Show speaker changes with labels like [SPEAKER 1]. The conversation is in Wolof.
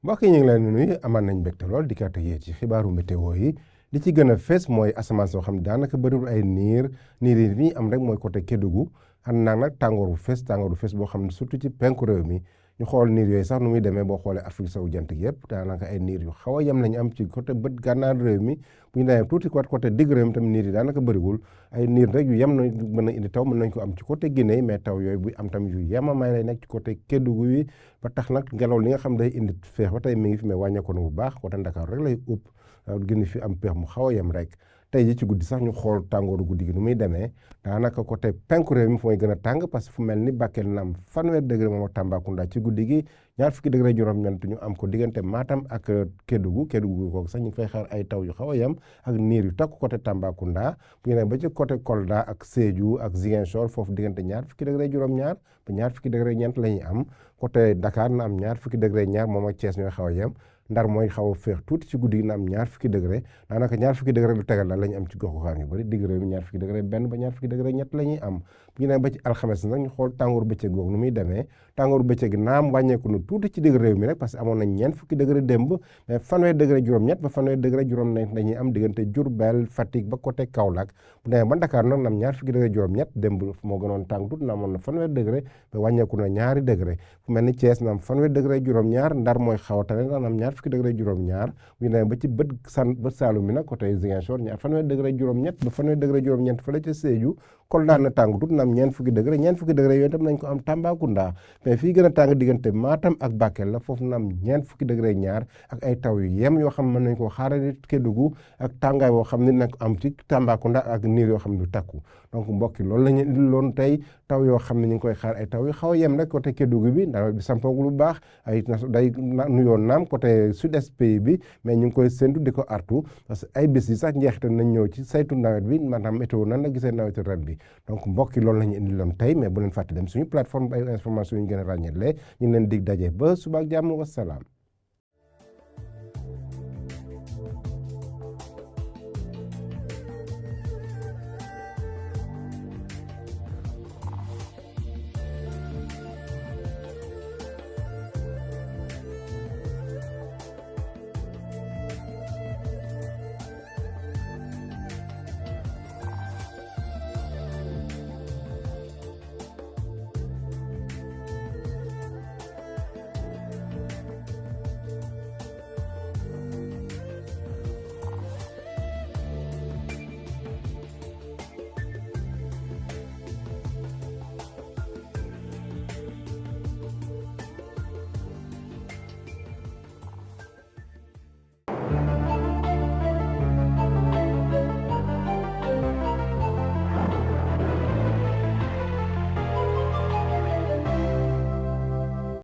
[SPEAKER 1] mbokk yi ñu ngi leen di nuyu amaan nañ mbégte lool di kàtt yéen ci xibaaru météo yi li ci gën a fees mooy asamaan soo xam ne daanaka bëriwul ay niir yi nii am rek mooy côté Kédougou ànd naag nag tàngoor bu fees boo xam ne surtout ci penku réew mi ñu xool niir yooyu sax nu muy demee boo xoolee Afrique sowu jant gi yëpp daanaka ay niir yu xaw a yem lañu am ci côté bët gànnaar réew mi bu ñu demee tuuti côté digg réew mi tamit niir yi daanaka bëriwul ay niir rek yu yem na mën a indi taw mën nañ ko am ci côté Guinée mais taw yooyu bu am tamit yu yemamaay lay nekk ci côté Kédougou yi ba tax nag ngelaw li nga xam day indi feex ba tey mi ngi fi mais wàññeeku na bu baax côté Ndakaaru rek lay upp gën fi am peex mu xaw a yem rek tey ji ci guddi sax ñu xool tàngooru guddi gi nu muy demee daanaka côté penku réew mi fu mooy gën a tàng parce que fu mel ni Bakel na am 30 degré moom ak Tambacounda ci guddi gi ñaar fukki degré juróom-ñeent ñu am ko diggante Matam ak Kédougou kooku sax ñu ngi fay xaar ay taw yu xaw a yem ak niir yu takku côté Tambacounda bu ñu nee ba ci côté Kolda ak Sédhiou ak Ziguinchor foofu diggante ñaar fukki degré juróom-ñaar ba ñaar fukki degré ñeent la ñuy am côté Dakar na am ñaar fukki degré ñaar moom ak Thiès ñooy xaw a yem Ndar mooy xaw a féex tuuti ci guddi gi na am ñaar fukki degré daanaka ñaar fukki degré lu tegal daal la ñu am ci goxu xaan yu bëri digg réew mi ñaar fukki degré benn ba ñaar fukki degré ñett la ñuy am bu ñu nee ba ci alxames nag ñu xool tàngooru bëccëg googu nu muy demee tàngooru bëccëg gi naam wàññeeku na tuuti ci digg réew mi rek parce que amoon nañ ñeent fukki degré démb mais fanweer degré juróom-ñett ba fanweer degré juróom-ñett la ñuy am diggante Diourbel Fatick ba côté Kaolack bu demee ba Dakar nag na am ñaar fukki degré juróom-ñett démb moo gënoon tàng tuuti na amoon na fanweer degré mais wàññeeku na ñaari degré fu mel ni Thiès na am fanweer degré juróom-ñaar Ndar mooy xaw a tane na am ñaar fukki degré juróom-ñaar bu ñu demee ba ci bët Saalum bi nag côté Ziguinchor ñaar fanweer degré juróom-ñett ba fanweer degré juróom-ñett fële ca Sédhiou Kolda na tàng tuuti na am ñeent fukki degré yooyu tam nañ ko am Tambacounda mais fii gën a tàng diggante Matam ak Bakel la foofu na am ñeent fukki degré ñaar ak ay taw yu yem yoo xam mën nañ koo xaarali Kédougou ak tàngaay boo xam ne nag am ci Tambacounda ak niir yoo xam ne du takku donc mbokki loolu la ñu indiloon tey taw yoo xam ne ñu ngi koy xaar ay taw yu xaw a yem rek côté Kédougou bi nawet bi sampagul bu baax ay day nuyoon naam côté sud-est pays bi mais ñu ngi koy séntu di ko artu parce que ay bés yi sax njeexital nañ ñëw ci saytu nawet bi maanaam météo nan la gisee nawetu ren bi donc mbokki loolu la ñu indiloon tey mais bu leen fàtte dem suñu plateforme ay information yu ñu gën a ràññeele ñu leen dig daje ba suba ak jàmm wasalaam